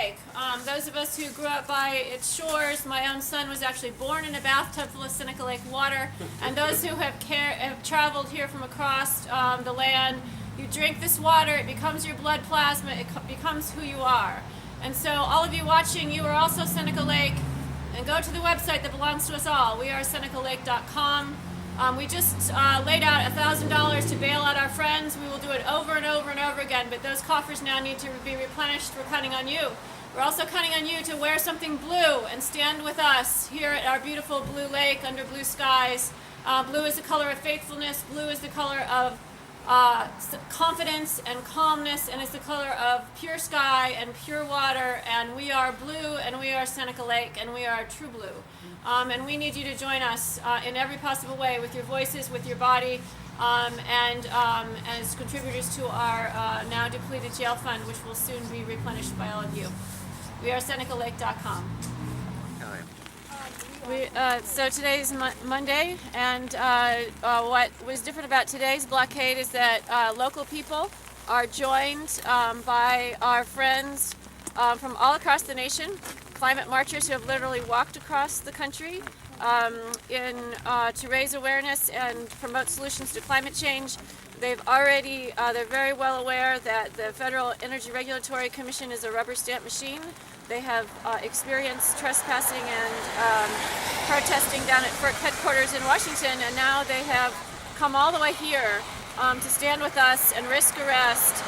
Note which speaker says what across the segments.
Speaker 1: Lake. Those of us who grew up by its shores, my own son was actually born in a bathtub full of Seneca Lake water, and those who have traveled here from across the land, you drink this water, it becomes your blood plasma, it becomes who you are. And so all of you watching, you are also Seneca Lake, and go to the website that belongs to us all. We are senecalake.com. We just laid out $1,000 to bail out our friends. We will do it over and over and over again, but those coffers now need to be replenished. We're counting on you. We're also counting on you to wear something blue and stand with us here at our beautiful blue lake under blue skies. Blue is the color of faithfulness. Blue is the color of confidence and calmness, and it's the color of pure sky and pure water, and we are blue, and we are Seneca Lake, and we are true blue. And we need you to join us in every possible way, with your voices, with your body, and as contributors to our now depleted jail fund, which will soon be replenished by all of you. We are senecalake.com. So today's Monday, and what was different about today's blockade is that local people are joined by our friends from all across the nation, climate marchers who have literally walked across the country to raise awareness and promote solutions to climate change. They're very well aware that the Federal Energy Regulatory Commission is a rubber stamp machine. They have experienced trespassing and protesting down at FERC headquarters in Washington, and now they have come all the way here to stand with us and risk arrest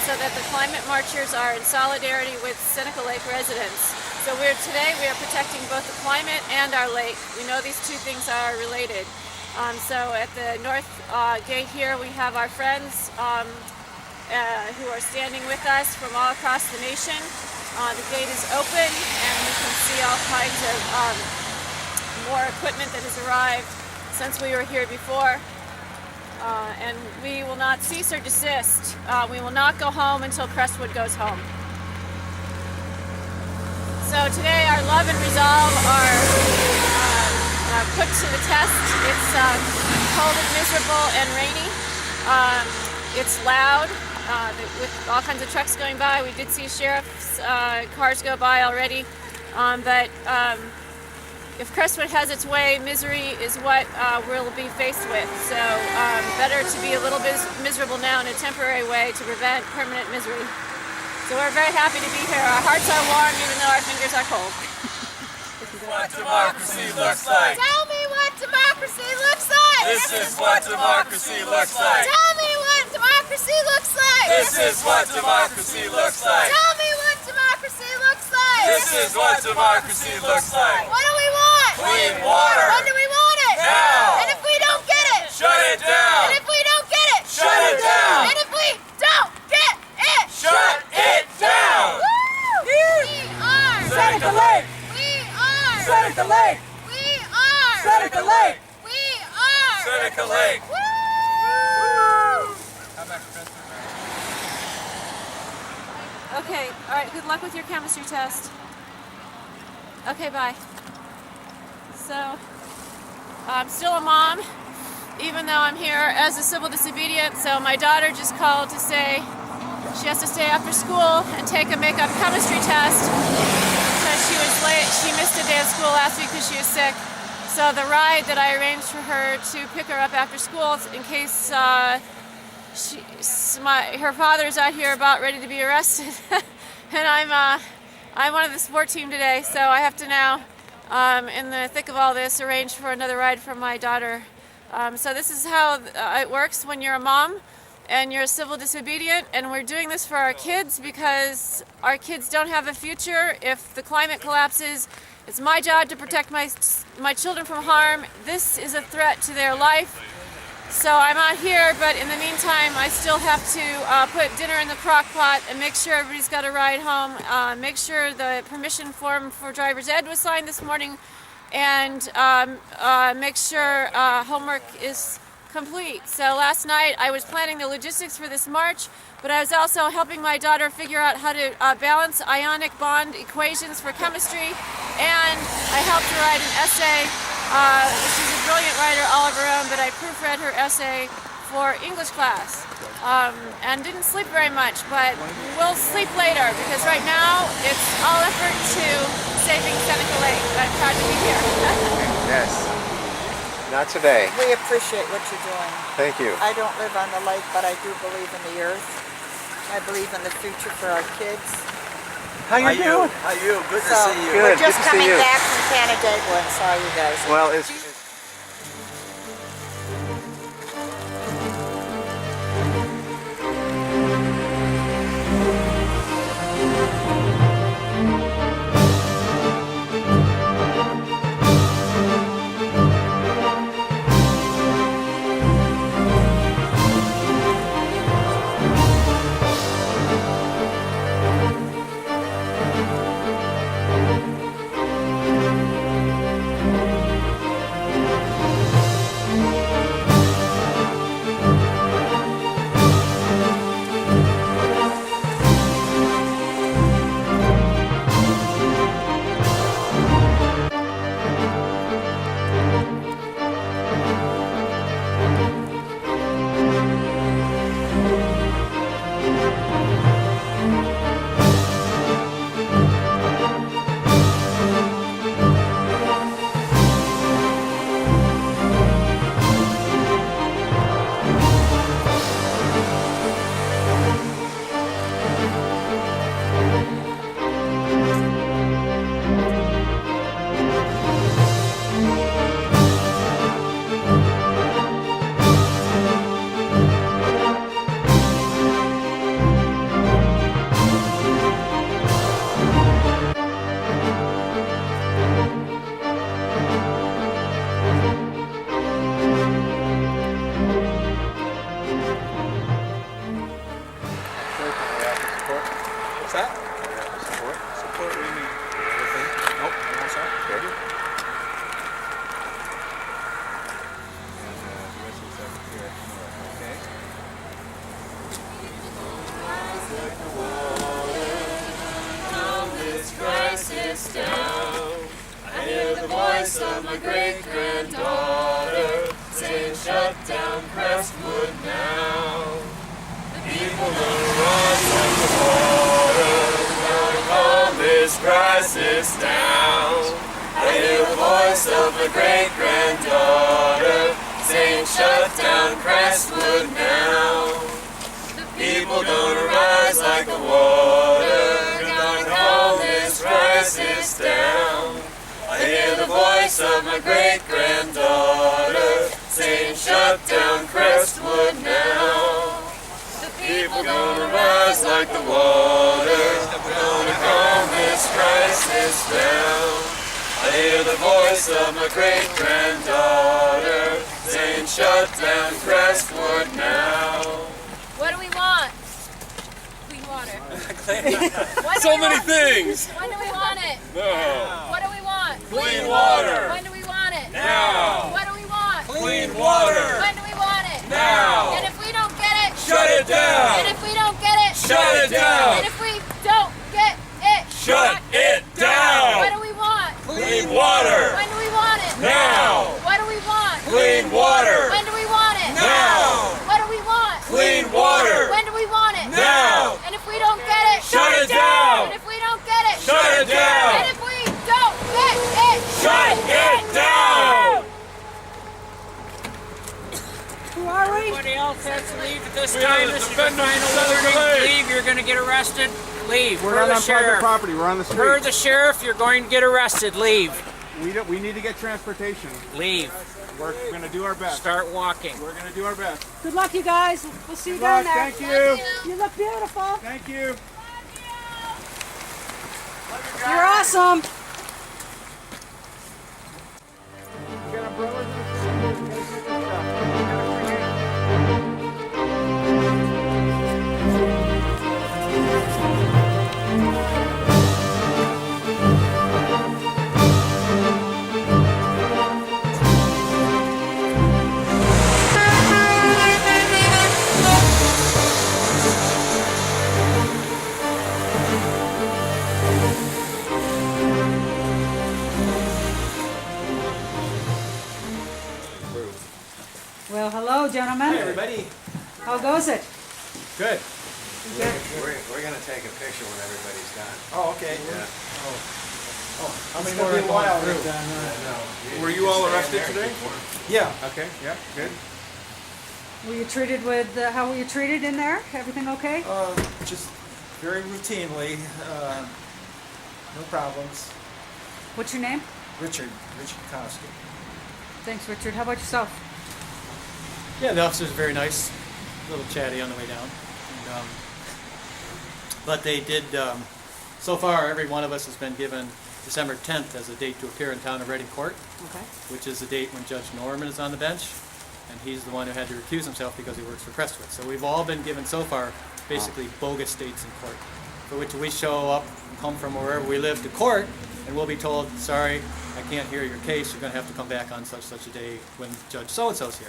Speaker 1: so that the climate marchers are in solidarity with Seneca Lake residents. So today we are protecting both the climate and our lake. We know these two things are related. So at the north gate here we have our friends who are standing with us from all across the nation. The gate is open, and you can see all kinds of more equipment that has arrived since we were here before. And we will not cease or desist. We will not go home until Crestwood goes home. So today our love and resolve are put to the test. It's cold and miserable and rainy. It's loud. With all kinds of trucks going by. We did see sheriff's cars go by already, but if Crestwood has its way, misery is what we'll be faced with. So better to be a little bit miserable now in a temporary way to prevent permanent misery. So we're very happy to be here. Our hearts are warm even though our fingers are cold.
Speaker 2: What democracy looks like.
Speaker 3: Tell me what democracy looks like.
Speaker 2: This is what democracy looks like.
Speaker 3: Tell me what democracy looks like.
Speaker 2: This is what democracy looks like.
Speaker 3: Tell me what democracy looks like.
Speaker 2: This is what democracy looks like.
Speaker 3: What do we want?
Speaker 2: Clean water.
Speaker 3: When do we want it?
Speaker 2: Now.
Speaker 3: And if we don't get it?
Speaker 2: Shut it down.
Speaker 3: And if we don't get it?
Speaker 2: Shut it down.
Speaker 3: And if we don't get it?
Speaker 2: Shut it down.
Speaker 3: Woo! We are
Speaker 2: Seneca Lake.
Speaker 3: We are
Speaker 2: Seneca Lake.
Speaker 3: We are
Speaker 2: Seneca Lake.
Speaker 3: We are
Speaker 2: Seneca Lake.
Speaker 3: Woo!
Speaker 1: Okay, all right, good luck with your chemistry test. Okay, bye. So, I'm still a mom, even though I'm here as a civil disobedient, so my daughter just called to say she has to stay after school and take a makeup chemistry test because she was late. She missed a day of school last week because she was sick. So the ride that I arranged for her to pick her up after school in case her father's out here about ready to be arrested, and I'm one of the sport team today, so I have to now, in the thick of all this, arrange for another ride for my daughter. So this is how it works when you're a mom and you're a civil disobedient, and we're doing this for our kids because our kids don't have a future if the climate collapses. It's my job to protect my children from harm. This is a threat to their life. So I'm out here, but in the meantime, I still have to put dinner in the crock pot and make sure everybody's got a ride home, make sure the permission form for driver's ed was signed this morning, and make sure homework is complete. So last night I was planning the logistics for this march, but I was also helping my daughter figure out how to balance ionic bond equations for chemistry, and I helped her write an essay She's a brilliant writer all of her own, but I proofread her essay for English class and didn't sleep very much, but we'll sleep later because right now it's all effort to saving Seneca Lake. I'm proud to be here.
Speaker 4: Yes. Not today.
Speaker 5: We appreciate what you're doing.
Speaker 4: Thank you.
Speaker 5: I don't live on the lake, but I do believe in the earth. I believe in the future for our kids.
Speaker 4: How you doing?
Speaker 2: How you? Good to
Speaker 5: So
Speaker 2: see you.
Speaker 5: we're
Speaker 4: Good,
Speaker 5: just
Speaker 4: good to see
Speaker 5: coming
Speaker 4: you.
Speaker 5: back from Canandaigua and saw you guys.
Speaker 4: Well, it's
Speaker 2: What's that? Support? Support, what do you mean? Everything? Nope. You want some? Ready? Okay.
Speaker 1: Crisis down. I hear the voice of my great-granddaughter saying, shut down Crestwood now. The people gonna rise like the water, gonna calm this crisis down. I hear the voice of my great-granddaughter saying, shut down Crestwood now. The people gonna rise like the water, gonna calm this crisis down. I hear the voice of my great-granddaughter saying, shut down Crestwood now. The people gonna rise like the water, gonna calm this crisis down. I hear the voice of my great-granddaughter saying, shut down Crestwood now. What do we want? Clean water.
Speaker 2: So many things!
Speaker 1: When do we want it?
Speaker 2: No.
Speaker 1: What do we want?
Speaker 2: Clean water!
Speaker 1: When do we want it?
Speaker 2: Now!
Speaker 1: What do we want?
Speaker 2: Clean water!
Speaker 1: When do we want it?
Speaker 2: Now!
Speaker 1: And if we don't get it,
Speaker 2: Shut it down!
Speaker 1: and if we don't get it,
Speaker 2: Shut it down!
Speaker 1: and if we don't get it,
Speaker 2: Shut it down!
Speaker 1: What do we want?
Speaker 2: Clean water!
Speaker 1: When do we want it?
Speaker 2: Now!
Speaker 1: What do we want?
Speaker 2: Clean water!
Speaker 1: When do we want it?
Speaker 2: Now!
Speaker 1: What do we want?
Speaker 2: Clean water!
Speaker 1: When do we want it?
Speaker 2: Now!
Speaker 1: And if we don't get it,
Speaker 2: Shut it down!
Speaker 1: and if we don't get it,
Speaker 2: Shut it down!
Speaker 1: and if we don't get it,
Speaker 2: Shut it down!
Speaker 6: Everybody else has to leave at this
Speaker 2: We
Speaker 6: time.
Speaker 2: have
Speaker 6: This is the
Speaker 2: defendants
Speaker 6: final
Speaker 2: of Seneca
Speaker 6: warning.
Speaker 2: Lake.
Speaker 6: Leave. You're going to get arrested. Leave.
Speaker 7: We're
Speaker 6: Per
Speaker 7: not
Speaker 6: the
Speaker 7: on private
Speaker 6: sheriff.
Speaker 7: property. We're on the street.
Speaker 6: Per the sheriff, you're going to get arrested. Leave.
Speaker 7: We need to get transportation.
Speaker 6: Leave.
Speaker 7: We're going to do our best.
Speaker 6: Start walking.
Speaker 7: We're going to do our best.
Speaker 8: Good luck, you guys. We'll see you
Speaker 7: Good
Speaker 8: down
Speaker 7: luck.
Speaker 8: there.
Speaker 7: Thank you.
Speaker 8: You look beautiful.
Speaker 7: Thank you.
Speaker 8: You're awesome.
Speaker 7: You got umbrellas? You gotta get this stuff.
Speaker 8: gentlemen.
Speaker 2: Hey, everybody.
Speaker 8: How goes it?
Speaker 2: Good.
Speaker 4: We're going to take a picture when everybody's done.
Speaker 2: Oh, okay.
Speaker 4: Yeah.
Speaker 2: How many more are going through? Were you all arrested today? Yeah. Okay. Yeah. Good.
Speaker 8: Were you treated with, how were you treated in there? Everything okay?
Speaker 2: Just very routinely. No problems.
Speaker 8: What's your name?
Speaker 2: Richard Koski.
Speaker 8: Thanks, Richard. How about yourself?
Speaker 9: Yeah, the officers are very nice, a little chatty on the way down. And, but they did, so far every one of us has been given December 10th as a date to appear in town of Reading Court,
Speaker 8: Okay.
Speaker 9: which is the date when Judge Norman is on the bench, and he's the one who had to recuse himself because he works for Crestwood. So we've all been given so far basically bogus dates in court, for which we show up, come from wherever we live to court, and we'll be told, sorry, I can't hear your case, you're going to have to come back on such a day when Judge so-and-so's here.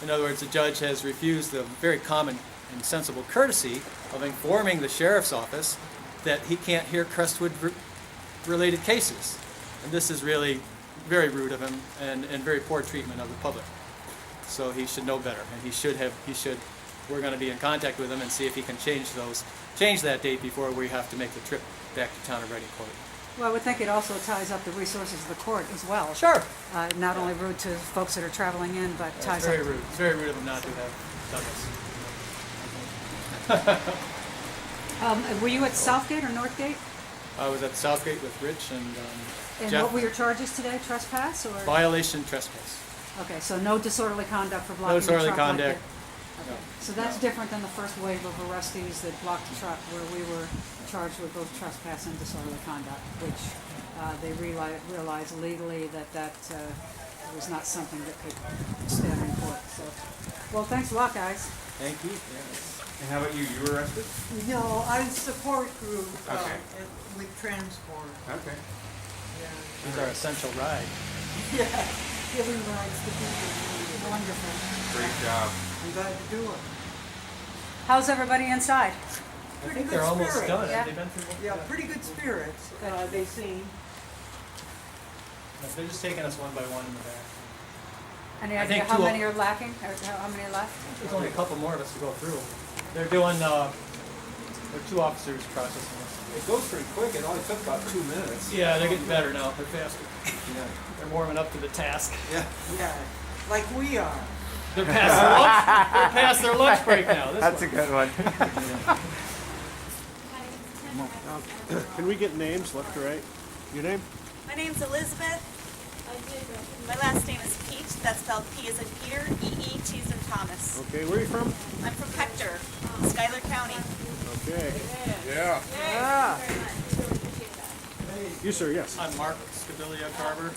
Speaker 9: In other words, the judge has refused the very common and sensible courtesy of informing the sheriff's office that he can't hear Crestwood-related cases. And this is really very rude of him and very poor treatment of the public. So he should know better, and we're going to be in contact with him and see if he can change that date before we have to make the trip back to town of Reading Court.
Speaker 8: Well, I would think it also ties up the resources of the court as well.
Speaker 9: Sure.
Speaker 8: Not only rude to folks that are traveling in, but ties
Speaker 9: It's very
Speaker 8: up.
Speaker 9: rude. It's very rude of him not to have done this.
Speaker 8: Were you at Southgate or Northgate?
Speaker 9: I was at Southgate with Rich and
Speaker 8: And
Speaker 9: Jeff.
Speaker 8: what were your charges today? Trespass or?
Speaker 9: Violation, trespass.
Speaker 8: Okay, so no disorderly conduct for
Speaker 9: No
Speaker 8: blocking the
Speaker 9: disorderly
Speaker 8: truck like
Speaker 9: conduct.
Speaker 8: that? Okay. So that's different than the first wave of arrestees that blocked the truck, where we were charged with both trespass and disorderly conduct, which they realized legally that was not something that could stand in court. So, well, thanks a lot, guys.
Speaker 9: Thank you.
Speaker 2: And how about you? You were arrested?
Speaker 5: No, I'm support group
Speaker 2: Okay.
Speaker 5: with transport.
Speaker 2: Okay.
Speaker 9: These are essential ride.
Speaker 5: Giving rides to people.
Speaker 8: Wonderful.
Speaker 2: Great job.
Speaker 5: I'm glad to do it.
Speaker 8: How's everybody inside?
Speaker 9: I
Speaker 5: Pretty
Speaker 9: think
Speaker 5: good
Speaker 9: they're almost
Speaker 5: spirit.
Speaker 9: done.
Speaker 8: Yeah.
Speaker 9: Have they been through?
Speaker 5: Yeah, pretty good spirits. They seem.
Speaker 9: They're just taking us one by one in the back.
Speaker 8: Any
Speaker 9: I
Speaker 8: idea
Speaker 9: think
Speaker 8: how
Speaker 9: two-
Speaker 8: many are lacking, or how many are left?
Speaker 9: There's only a couple more of us to go through. They're doing, there are two officers processing this.
Speaker 2: It goes pretty quick. It only took about 2 minutes.
Speaker 9: Yeah, they're getting better now. They're faster. They're warming up to the task.
Speaker 2: Yeah.
Speaker 5: Yeah, like we are.
Speaker 9: They're past their lunch break now.
Speaker 4: That's a good one.
Speaker 7: Can we get names left to right? Your name?
Speaker 3: My name's Elizabeth. My last name is Peet. That's spelled P as in Peter, E-E, T as in Thomas.
Speaker 7: Okay, where are you from?
Speaker 3: I'm from Hector, Schuyler County.
Speaker 7: Okay.
Speaker 2: Yeah.
Speaker 7: You, sir, yes.
Speaker 9: I'm Mark Scibilia, Carver.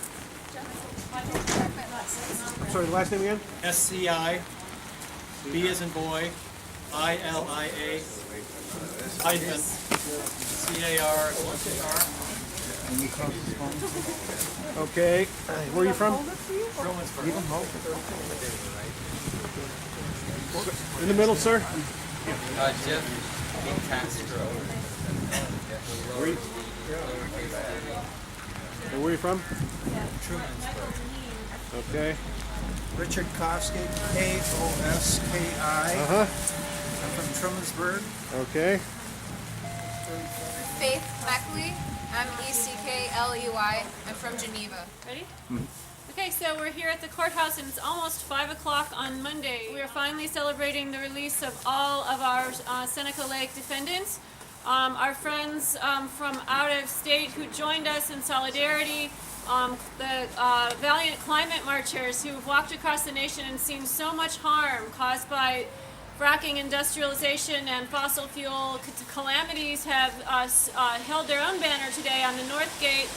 Speaker 7: I'm sorry, the last name again?
Speaker 9: SCI, B as in boy, ILIA, hyphen, CAR,
Speaker 7: Okay. Where are you from?
Speaker 9: Trumansburg.
Speaker 7: In the middle, sir?
Speaker 2: Jeff Castro.
Speaker 7: And where are you from?
Speaker 2: Trumansburg.
Speaker 7: Okay.
Speaker 10: Richard Koski, Koski.
Speaker 7: Uh-huh.
Speaker 10: I'm from Trumansburg.
Speaker 7: Okay.
Speaker 3: Faith Meckley, Meckley. I'm from Geneva.
Speaker 1: Ready? Okay, so we're here at the courthouse and it's almost 5 o'clock on Monday. We are finally celebrating the release of all of our Seneca Lake defendants. Our friends from out of state who joined us in solidarity, the valiant climate marchers who've walked across the nation and seen so much harm caused by fracking, industrialization, and fossil fuel calamities have held their own banner today on the North Gate.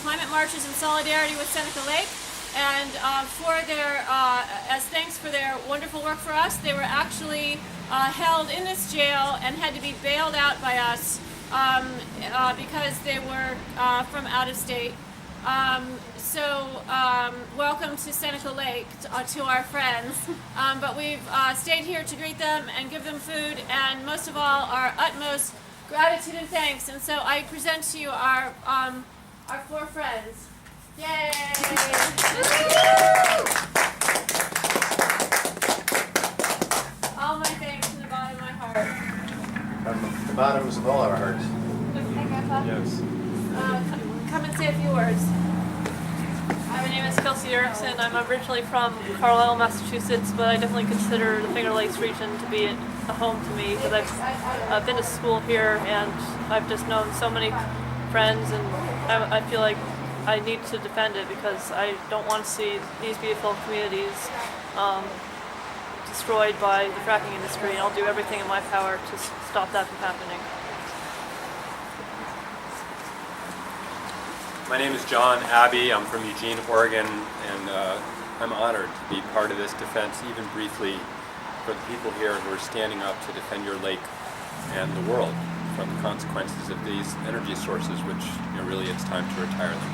Speaker 1: Climate marches in solidarity with Seneca Lake, and for their as thanks for their wonderful work for us, they were actually held in this jail and had to be bailed out by us because they were from out of state. Welcome to Seneca Lake, to our friends. But we've stayed here to greet them and give them food, and most of all, our utmost gratitude and thanks. And so I present to you our 4 friends. Yay!
Speaker 4: the bottoms of all our hearts.
Speaker 1: Hey, Grandpa.
Speaker 2: Yes.
Speaker 1: Come and say a few words.
Speaker 11: My name is Kelsey Erickson. I'm originally from Carlisle, Massachusetts, but I definitely consider the Finger Lakes region to be a home to me because I've been to school here and I've just known so many friends, and I feel like I need to defend it because I don't want to see these beautiful communities destroyed by the fracking industry, and I'll do everything in my power to stop that from happening.
Speaker 12: My name is John Abbe. I'm from Eugene, Oregon, and I'm honored to be part of this defense, even briefly, for the people here who are standing up to defend your lake and the world from the consequences of these energy sources, which really it's time to retire them.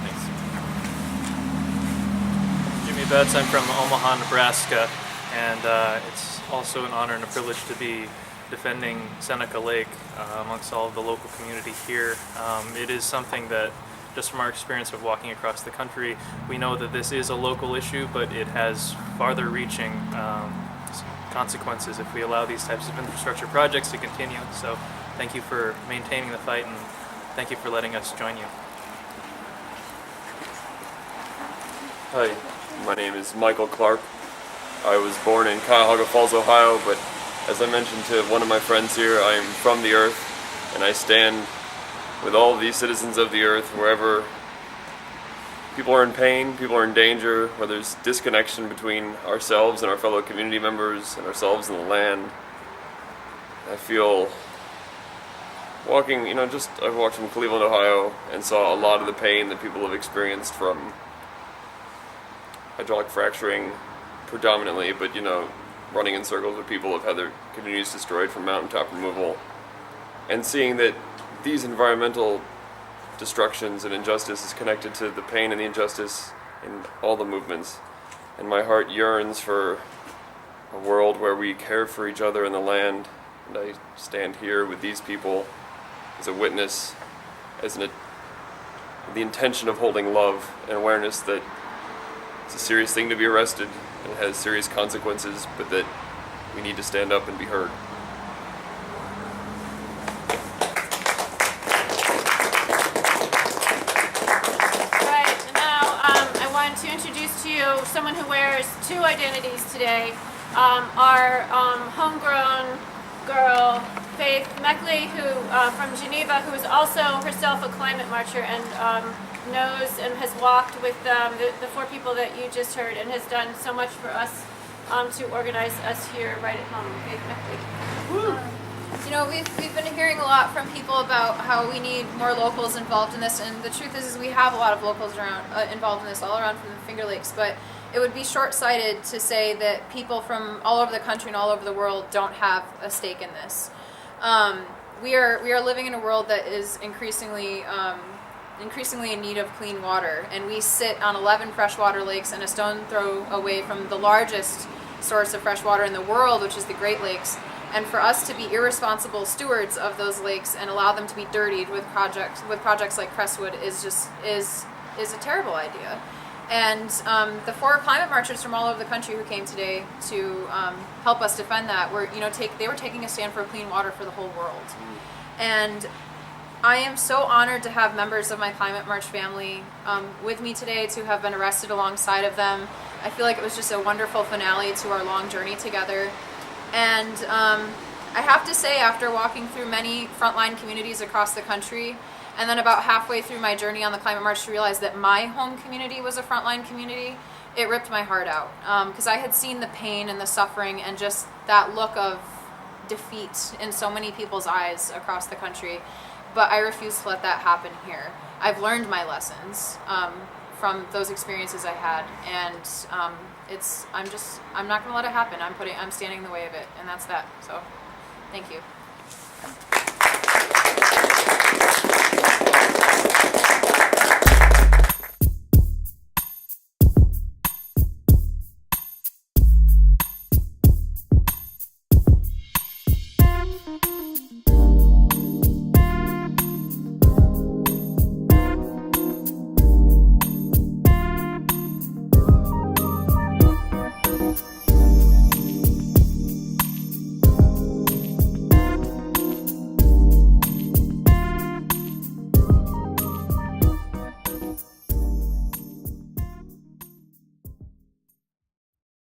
Speaker 12: Thanks.
Speaker 13: Jimmy Betts. I'm from Omaha, Nebraska, and it's also an honor and a privilege to be defending Seneca Lake amongst all of the local community here. It is something that, just from our experience of walking across the country, we know that this is a local issue, but it has farther-reaching consequences if we allow these types of infrastructure projects to continue. So thank you for maintaining the fight, and thank you for letting us join you.
Speaker 14: Hi, my name is Michael Clark. I was born in Cuyahoga Falls, Ohio, but as I mentioned to one of my friends here, I am from the earth, and I stand with all of these citizens of the earth wherever people are in pain, people are in danger, where there's disconnection between ourselves and our fellow community members and ourselves and the land. I feel walking, I walked from Cleveland, Ohio, and saw a lot of the pain that people have experienced from hydraulic fracturing predominantly, but running in circles where people have had their communities destroyed from mountaintop removal, and seeing that these environmental destructions and injustice is connected to the pain and the injustice in all the movements. And my heart yearns for a world where we care for each other and the land, and I stand here with these people as a witness, as the intention of holding love and awareness that it's a serious thing to be arrested and it has serious consequences, but that we need to stand up and be heard.
Speaker 1: To introduce to you someone who wears two identities today. Our homegrown girl, Faith Meckley, who from Geneva, who is also herself a climate marcher and knows and has walked with the four people that you just heard and has done so much for us to organize us here right at home. Faith Meckley. Woo.
Speaker 15: We've been hearing a lot from people about how we need more locals involved in this, and the truth is we have a lot of locals around involved in this all around from the Finger Lakes, but it would be short-sighted to say that people from all over the country and all over the world don't have a stake in this. We are living in a world that is increasingly in need of clean water, and we sit on 11 freshwater lakes and a stone throw away from the largest source of fresh water in the world, which is the Great Lakes. And for us to be irresponsible stewards of those lakes and allow them to be dirtied with projects like Crestwood is a terrible idea. And the four climate marchers from all over the country who came today to help us defend that they were taking a stand for clean water for the whole world. And I am so honored to have members of my Climate March family with me today, to have been arrested alongside of them. I feel like it was just a wonderful finale to our long journey together. And I have to say, after walking through many frontline communities across the country, and then about halfway through my journey on the Climate March to realize that my home community was a frontline community, it ripped my heart out. Because I had seen the pain and the suffering and just that look of defeat in so many people's eyes across the country. But I refuse to let that happen here. I've learned my lessons from those experiences I had, and I'm not going to let it happen. I'm standing in the way of it, and that's that. So, thank you.